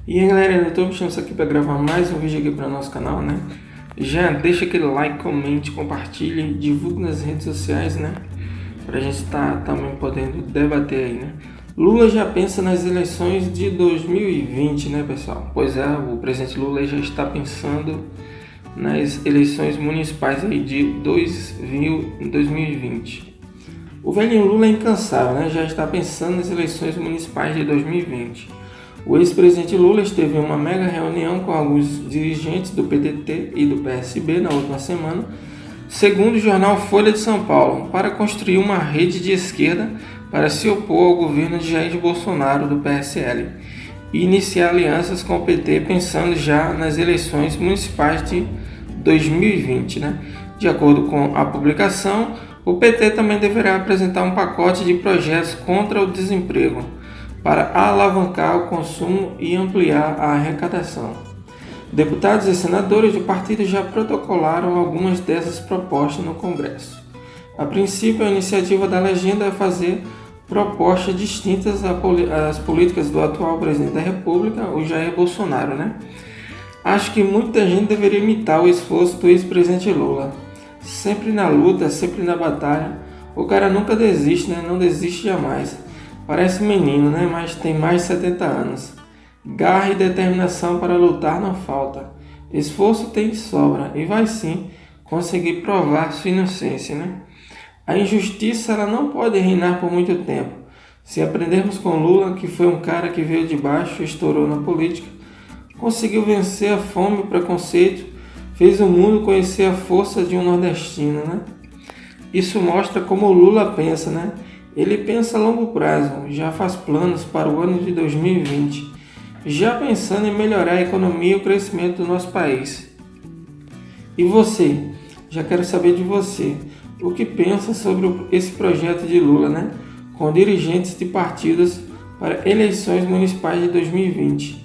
E aí galera, eu tô puxando isso aqui para gravar mais um vídeo aqui para o nosso canal, né? Já deixa aquele like, comente, compartilhe, divulgue nas redes sociais, né? Pra gente estar também podendo debater aí, né? Lula já pensa nas eleições de 2020, né, pessoal? Pois é, o presidente Lula já está pensando nas eleições municipais aí de 2020. O velho Lula é incansável, né? Já está pensando nas eleições municipais de 2020. O ex-presidente Lula esteve em uma mega reunião com alguns dirigentes do PDT e do PSB na última semana, segundo o jornal Folha de São Paulo, para construir uma rede de esquerda para se opor ao governo de Jair Bolsonaro do PSL e iniciar alianças com o PT pensando já nas eleições municipais de 2020, né? De acordo com a publicação, o PT também deverá apresentar um pacote de projetos contra o desemprego para alavancar o consumo e ampliar a arrecadação. Deputados e senadores do partido já protocolaram algumas dessas propostas no Congresso. A princípio, a iniciativa da legenda é fazer propostas distintas às políticas do atual presidente da República, o Jair Bolsonaro, né? Acho que muita gente deveria imitar o esforço do ex-presidente Lula. Sempre na luta, sempre na batalha. O cara nunca desiste, né? Não desiste jamais. Parece menino, né? Mas tem mais de 70 anos. Garra e determinação para lutar não falta. Esforço tem de sobra e vai sim conseguir provar sua inocência, né? A injustiça ela não pode reinar por muito tempo. Se aprendermos com Lula, que foi um cara que veio de baixo e estourou na política, conseguiu vencer a fome e o preconceito, fez o mundo conhecer a força de um nordestino, né? Isso mostra como o Lula pensa, né? Ele pensa a longo prazo, já faz planos para o ano de 2020, já pensando em melhorar a economia e o crescimento do nosso país. E você? Já quero saber de você. O que pensa sobre esse projeto de Lula, né? Com dirigentes de partidos para eleições municipais de 2020.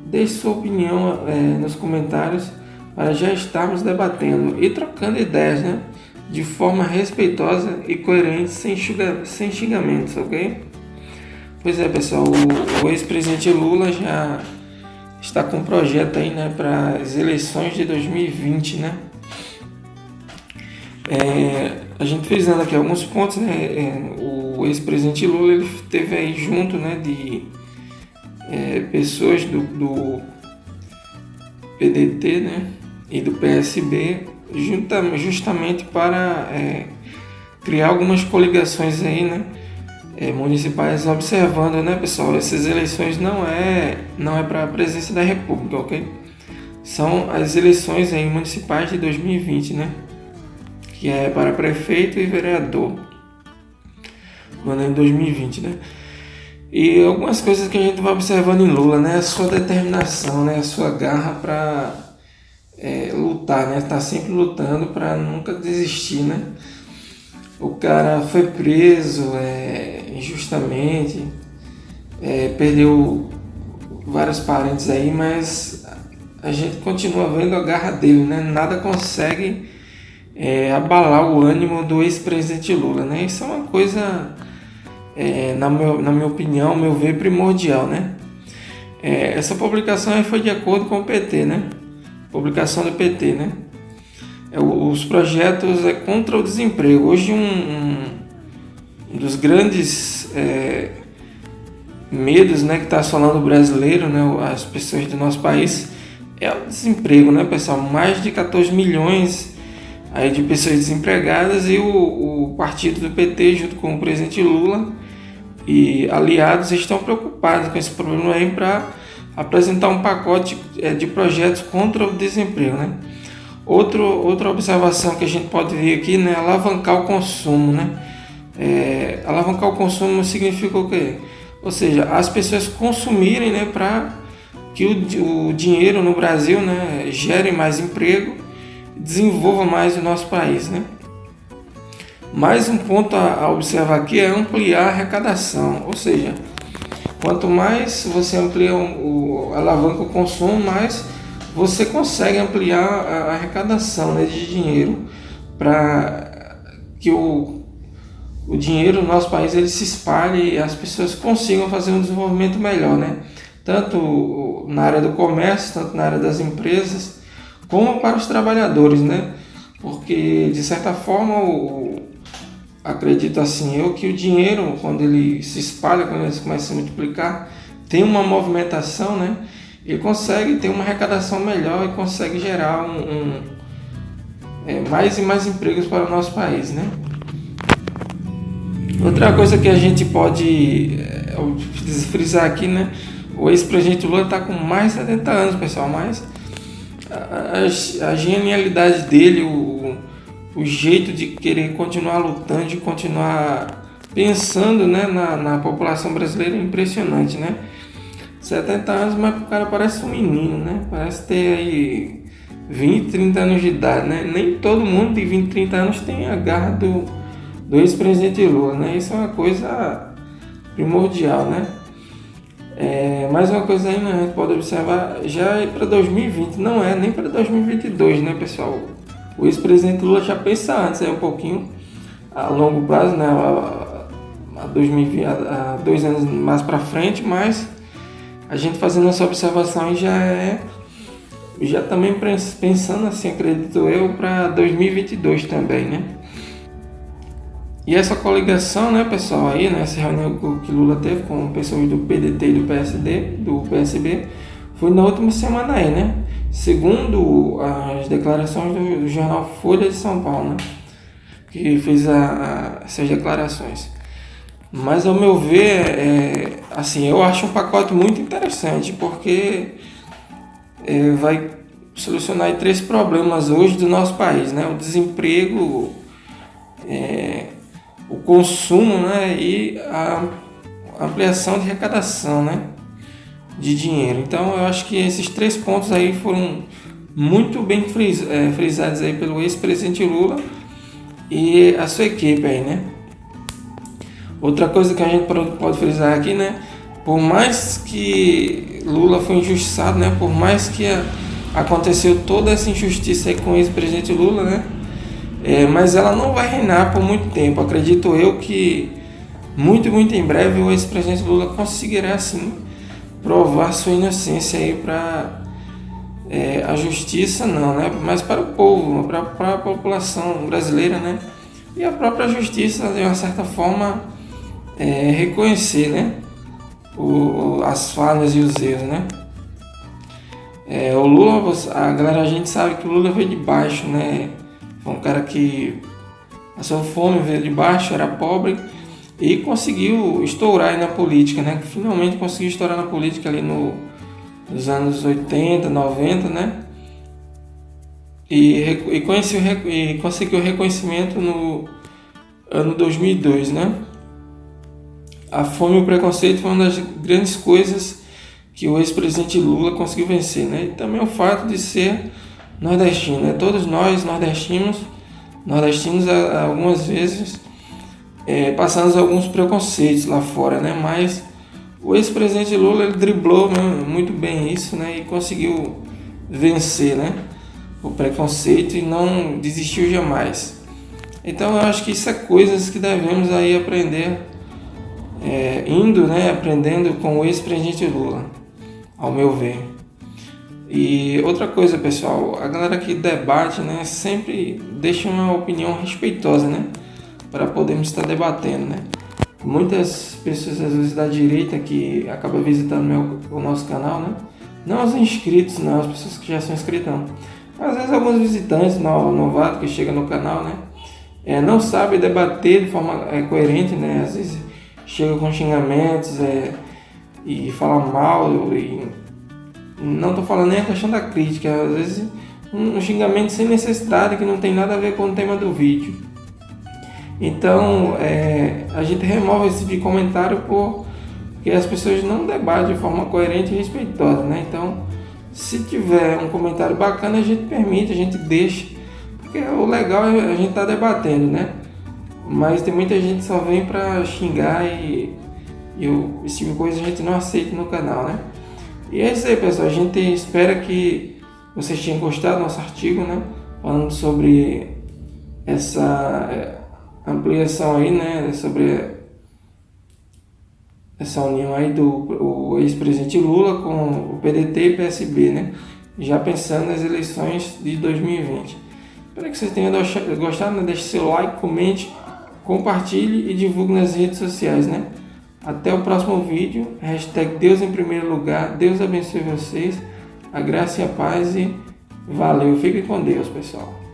Deixe sua opinião nos comentários para já estarmos debatendo e trocando ideias, né? De forma respeitosa e coerente, sem xingamentos, ok? Pois é, pessoal, o ex-presidente Lula já está com um projeto aí, né, para as eleições de 2020, né? A gente frisando aqui alguns pontos, né? O ex-presidente Lula ele teve aí junto, né, de pessoas do PDT, né, e do PSB, justamente para criar algumas coligações aí, né, municipais, observando, né, pessoal, essas eleições não é para a presidência da República, ok? São as eleições aí municipais de 2020, né, que é para prefeito e vereador, no ano de 2020, né? E algumas coisas que a gente vai observando em Lula, né, a sua determinação, né, a sua garra para lutar, né? Tá sempre lutando para nunca desistir, né? O cara foi preso injustamente, perdeu vários parentes aí, mas a gente continua vendo a garra dele, né? Nada consegue abalar o ânimo do ex-presidente Lula, né? Isso é uma coisa, na minha opinião, meu ver, primordial, né? Essa publicação aí foi de acordo com o PT, né? Publicação do PT, né? Os projetos contra o desemprego. Hoje um dos grandes medos, né, que está assolando o brasileiro, né, as pessoas do nosso país, é o desemprego, né, pessoal? Mais de 14 milhões aí de pessoas desempregadas e o partido do PT, junto com o presidente Lula e aliados, estão preocupados com esse problema aí para apresentar um pacote de projetos contra o desemprego, né? Outra observação que a gente pode ver aqui, né, é alavancar o consumo, né? Alavancar o consumo significa o quê? Ou seja, as pessoas consumirem, né, para que o dinheiro no Brasil, né, gere mais emprego, desenvolva mais o nosso país, né? Mais um ponto a observar aqui é ampliar a arrecadação, ou seja, quanto mais você amplia alavanca o consumo, mais você consegue ampliar a arrecadação, né, de dinheiro, para que o dinheiro no nosso país ele se espalhe e as pessoas consigam fazer um desenvolvimento melhor, né? tanto na área do comércio, tanto na área das empresas, como para os trabalhadores, né? Porque, de certa forma, acredito assim eu, que o dinheiro, quando ele se espalha, quando ele começa a se multiplicar, tem uma movimentação, né? Ele consegue ter uma arrecadação melhor e consegue gerar mais e mais empregos para o nosso país, né? Outra coisa que a gente pode frisar aqui, né? O ex-presidente Lula está com mais de 70 anos, pessoal, mas a genialidade dele, o jeito de querer continuar lutando, de continuar pensando, né, na população brasileira é impressionante, né? 70 anos, mas o cara parece um menino, né? Parece ter aí 20, 30 anos de idade, né? Nem todo mundo de 20, 30 anos tem a garra do ex-presidente Lula, né? Isso é uma coisa primordial, né? Mais uma coisa aí, né, a gente pode observar, já para 2020, não é nem para 2022, né, pessoal? O ex-presidente Lula já pensa antes, um pouquinho a longo prazo, né, a 2020, a 2 anos mais para frente, mas a gente fazendo essa observação já também pensando assim, acredito eu, para 2022 também, né? E essa coligação, né, pessoal, aí, né, essa reunião que Lula teve com pessoas do PDT e do PSB, foi na última semana aí, né? Segundo as declarações do jornal Folha de São Paulo, né, que fez essas declarações. Mas, ao meu ver, assim, eu acho um pacote muito interessante, porque vai solucionar 3 problemas hoje do nosso país, né? O desemprego, o consumo, né, e a ampliação de arrecadação, né, de dinheiro. Então eu acho que esses 3 pontos aí foram muito bem frisados aí pelo ex-presidente Lula e a sua equipe aí, né. Outra coisa que a gente pode frisar aqui, né, por mais que Lula foi injustiçado, né, por mais que aconteceu toda essa injustiça aí com o ex-presidente Lula, né, mas ela não vai reinar por muito tempo. Acredito eu que muito em breve o ex-presidente Lula conseguirá sim provar sua inocência aí para a justiça, não, né? Mas para o povo, para a população brasileira, né? E a própria justiça, de uma certa forma, reconhecer, né? As falhas e os erros, né? O Lula, a gente sabe que o Lula veio de baixo, né? Foi um cara que passou fome, veio de baixo, era pobre e conseguiu estourar aí na política, né? Finalmente conseguiu estourar na política ali nos anos 80, 90, né? E conseguiu reconhecimento no ano 2002, né? A fome e o preconceito foi uma das grandes coisas que o ex-presidente Lula conseguiu vencer, né? E também o fato de ser nordestino, né? Todos nós nordestinos algumas vezes passamos alguns preconceitos lá fora, né? Mas o ex-presidente Lula ele driblou, né, muito bem isso, né? E conseguiu vencer, né, o preconceito e não desistiu jamais. Então eu acho que isso é coisas que devemos aí aprender, aprendendo com o ex-presidente Lula, ao meu ver. E outra coisa, pessoal, a galera que debate, né, sempre deixa uma opinião respeitosa, né, para podermos estar debatendo, né. Muitas pessoas, às vezes, da direita que acabam visitando o nosso canal, né, não os inscritos, não, as pessoas que já são inscritas, não. Às vezes, alguns visitantes novatos que chegam no canal, né, não sabem debater de forma coerente, né, às vezes chegam com xingamentos e falam mal e... Não estou falando nem a questão da crítica, às vezes um xingamento sem necessidade que não tem nada a ver com o tema do vídeo. Então a gente remove esse tipo de comentário porque as pessoas não debatem de forma coerente e respeitosa, né? Então, se tiver um comentário bacana, a gente permite, a gente deixa, porque o legal é a gente estar debatendo, né? Mas tem muita gente que só vem para xingar e esse tipo de coisa a gente não aceita no canal, né? E é isso aí, pessoal. A gente espera que vocês tenham gostado do nosso artigo, né? Falando sobre essa ampliação aí, né? Sobre essa união aí do o ex-presidente Lula com o PDT e PSB, né? Já pensando nas eleições de 2020. Espero que vocês tenham gostado, né? Deixe seu like, comente, compartilhe e divulgue nas redes sociais, né? Até o próximo vídeo. Hashtag Deus em primeiro lugar. Deus abençoe vocês. A graça e a paz e valeu. Fiquem com Deus, pessoal.